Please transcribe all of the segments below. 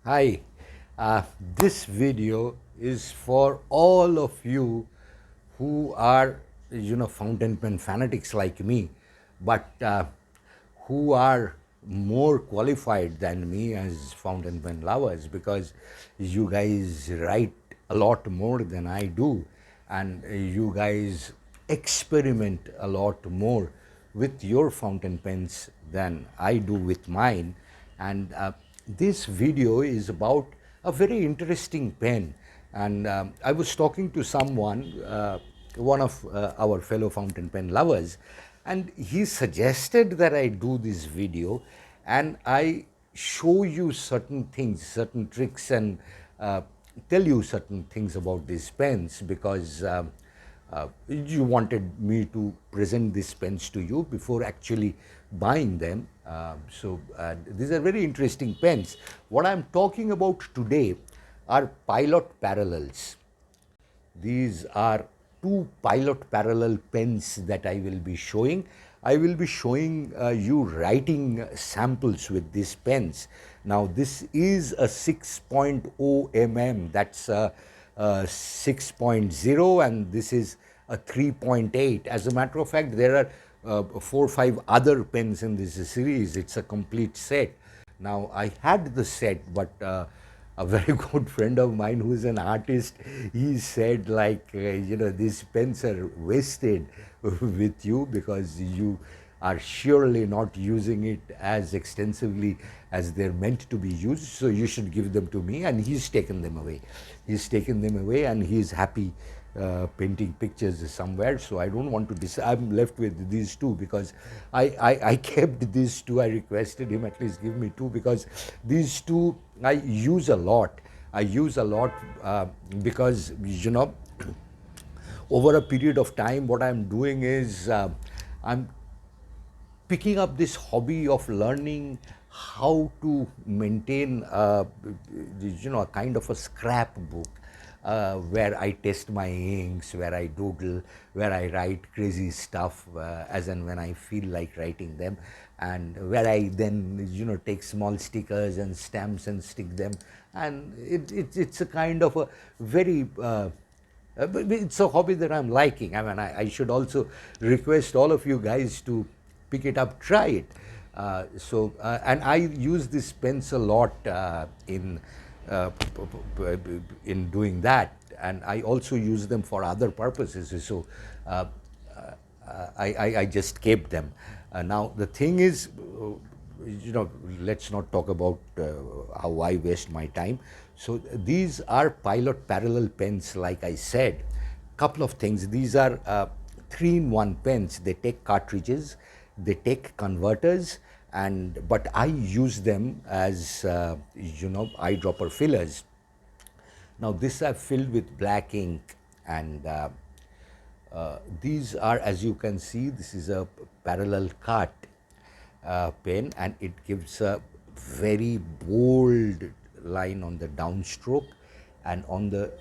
Hi, this video is for all of you who are, fountain pen fanatics like me, but who are more qualified than me as fountain pen lovers because you guys write a lot more than I do, and you guys experiment a lot more with your fountain pens than I do with mine. And this video is about a very interesting pen. And I was talking to someone, one of our fellow fountain pen lovers, and he suggested that I do this video and I show you certain things, certain tricks, and tell you certain things about these pens because you wanted me to present these pens to you before actually buying them. So these are very interesting pens. What I'm talking about today are pilot parallels. These are two pilot parallel pens that I will be showing. I will be showing you writing samples with these pens. Now this is a 6.0 mm, that's a 6.0, and this is a 3.8. As a matter of fact, there are 4 or 5 other pens in this series. It's a complete set. Now I had the set, but a very good friend of mine who is an artist, he said like, these pens are wasted with you because you are surely not using it as extensively as they're meant to be used, so you should give them to me. And he's taken them away. He's taken them away and he's happy painting pictures somewhere. So I don't want to I'm left with these two because I kept these two. I requested him at least give me two because these two I use a lot. I use a lot because, over a period of time, what I'm doing is I'm picking up this hobby of learning how to maintain a kind of a scrapbook where I test my inks, where I doodle, where I write crazy stuff as and when I feel like writing them, and where I then take small stickers and stamps and stick them. And it's a kind of a very but it's a hobby that I'm liking. I mean, I should also request all of you guys to pick it up, try it. And I use this pens a lot in doing that, and I also use them for other purposes. So I just kept them. Now the thing is, let's not talk about how I waste my time. So these are pilot parallel pens, like I said. Couple of things. These are 3-in-1 pens. They take cartridges, they take converters, and but I use them as eyedropper fillers. Now this I've filled with black ink, and these are, as you can see, this is a parallel cut pen, and it gives a very bold line on the downstroke, and on the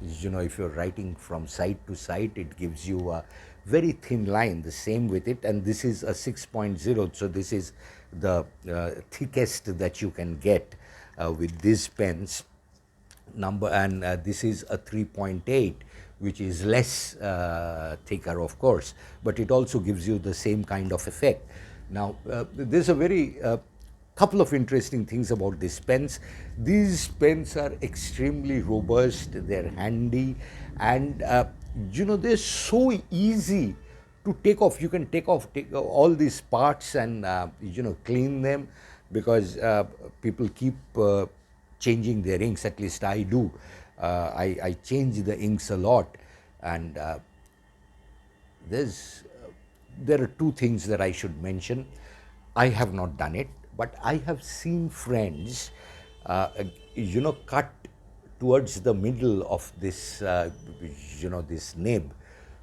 if you're writing from side to side, it gives you a very thin line. The same with it, and this is a 6.0, so this is the thickest that you can get with these pens. And this is a 3.8, which is less thicker, of course, but it also gives you the same kind of effect. Now there's a very couple of interesting things about these pens. These pens are extremely robust, they're handy, and they're so easy to take off. You can take all these parts and clean them, because people keep changing their inks. At least I do. I change the inks a lot, and there are two things that I should mention. I have not done it, but I have seen friends, cut towards the middle of this, this nib,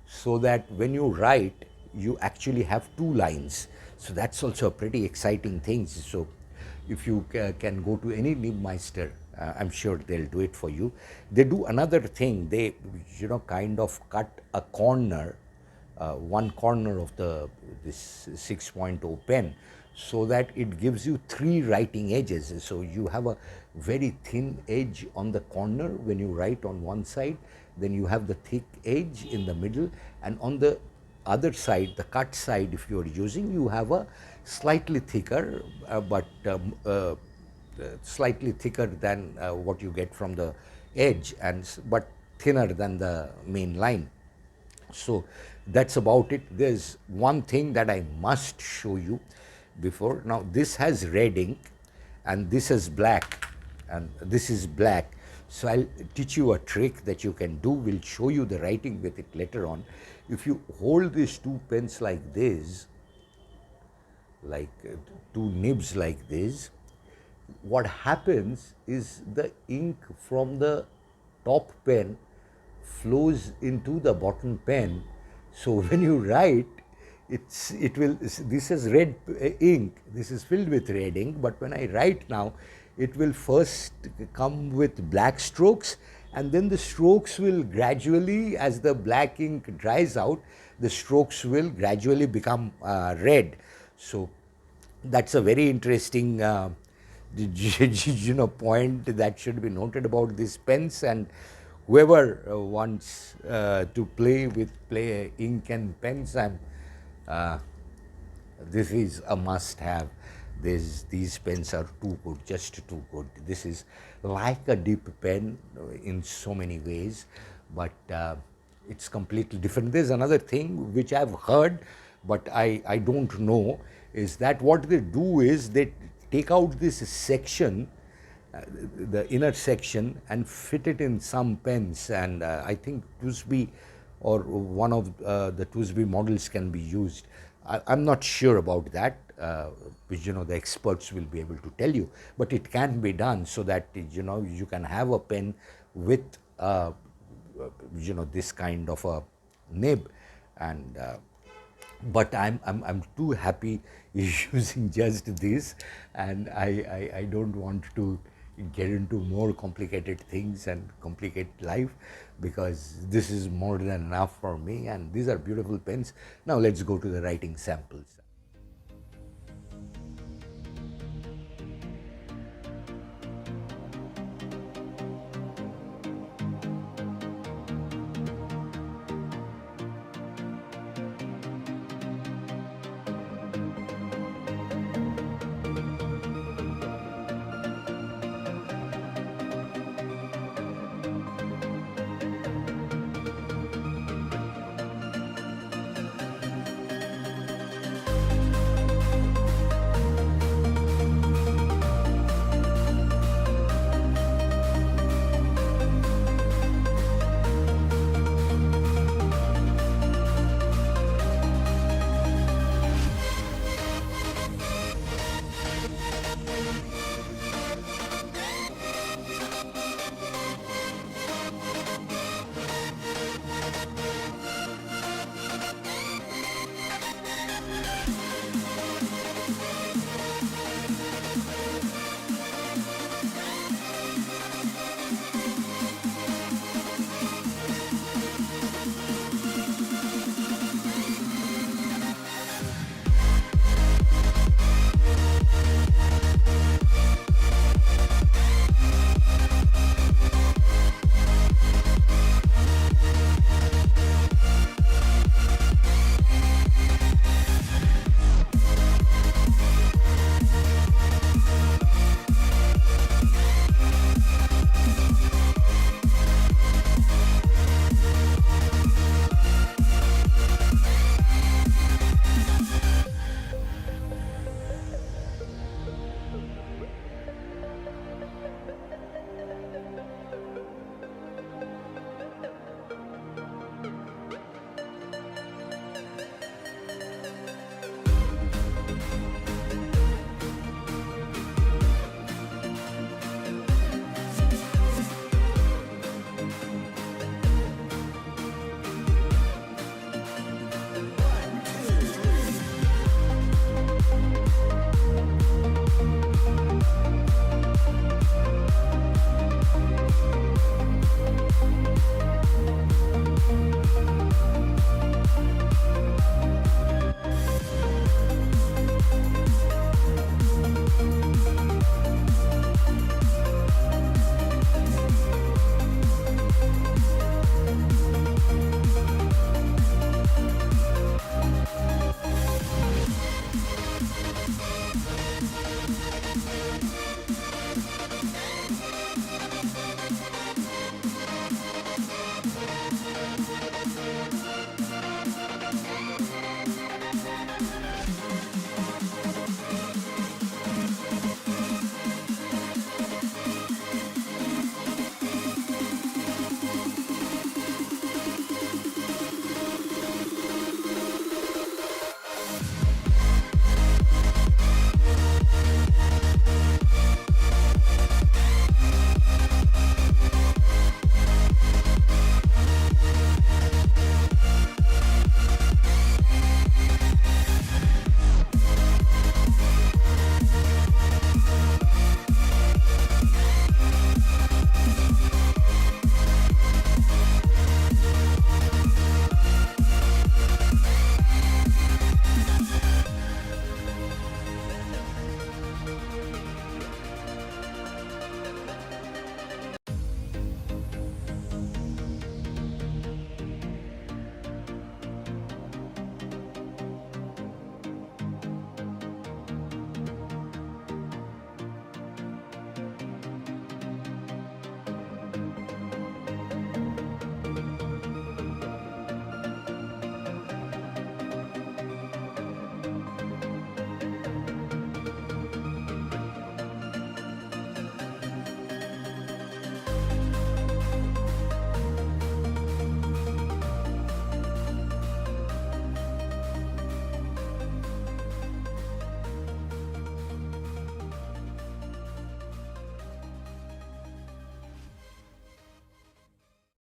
so that when you write, you actually have two lines. So that's also a pretty exciting thing. So if you can go to any Nibmeister, I'm sure they'll do it for you. They do another thing. They, kind of cut a corner, one corner of this 6.0 pen, so that it gives you three writing edges. So you have a very thin edge on the corner when you write on one side, then you have the thick edge in the middle, and on the other side, the cut side, if you are using, you have a slightly thicker, slightly thicker than what you get from the edge, but thinner than the main line. So that's about it. There's one thing that I must show you before. Now this has red ink and this is black and this is black. So I'll teach you a trick that you can do. We'll show you the writing with it later on. If you hold these two pens like this, like two nibs like this, what happens is the ink from the top pen flows into the bottom pen. So when you write, this is red ink, this is filled with red ink, but when I write now, it will first come with black strokes, and then the strokes will gradually, as the black ink dries out, the strokes will gradually become red. So that's a very interesting point that should be noted about these pens. And whoever wants to play ink and pens, this is a must-have. These pens are too good, just too good. This is like a dip pen in so many ways, but it's completely different. There's another thing which I've heard, but I don't know, is that what they do is they take out this section, the inner section, and fit it in some pens, and I think Tusby or one of the Tusby models can be used. I'm not sure about that, which the experts will be able to tell you, but it can be done so that you can have a pen with this kind of a nib. And but I'm too happy using just this, and I don't want to get into more complicated things and complicate life, because this is more than enough for me, and these are beautiful pens. Now let's go to the writing samples.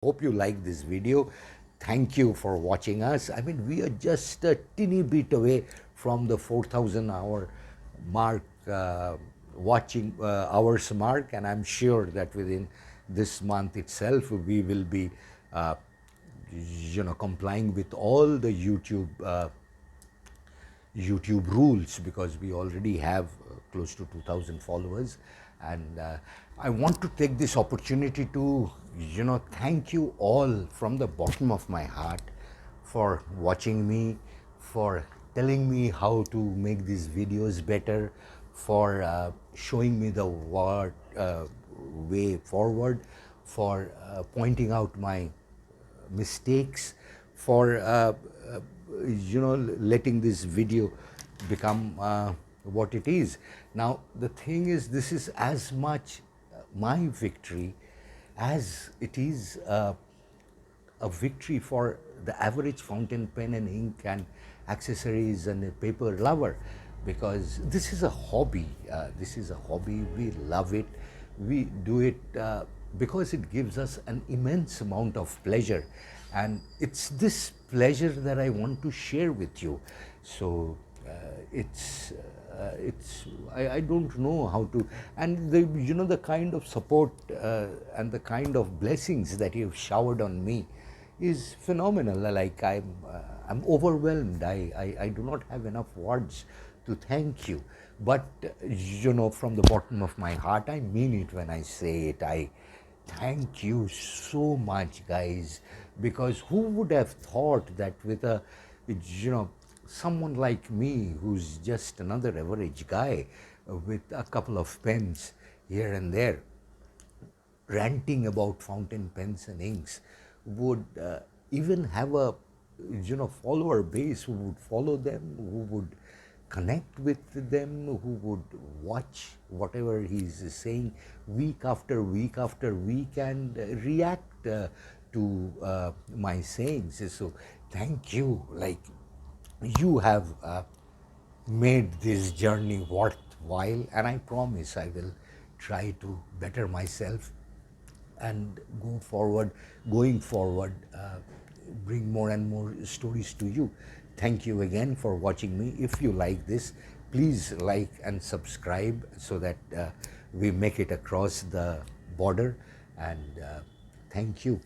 Hope you like this video. Thank you for watching us. I mean, we are just a teeny bit away from the 4,000 hour mark, watching hours mark, and I'm sure that within this month itself we will be complying with all the YouTube rules, because we already have close to 2,000 followers. And I want to take this opportunity to, thank you all from the bottom of my heart for watching me, for telling me how to make these videos better, for showing me the way forward, for pointing out my mistakes, for letting this video become what it is. Now the thing is, this is as much my victory as it is a victory for the average fountain pen and ink and accessories and a paper lover, because this is a hobby. We love it. We do it because it gives us an immense amount of pleasure, and it's this pleasure that I want to share with you. So I don't know how to, and the kind of support and the kind of blessings that you've showered on me is phenomenal. Like I'm overwhelmed. I do not have enough words to thank you, but from the bottom of my heart, I mean it when I say it. I thank you so much, guys, because who would have thought that with a someone like me, who's just another average guy with a couple of pens here and there, ranting about fountain pens and inks, would even have a follower base who would follow them, who would connect with them, who would watch whatever he's saying week after week after week, and react to my sayings. So thank you. Like, you have made this journey worthwhile, and I promise I will try to better myself and going forward, bring more and more stories to you. Thank you again for watching me. If you like this, please like and subscribe so that we make it across the border. And thank you.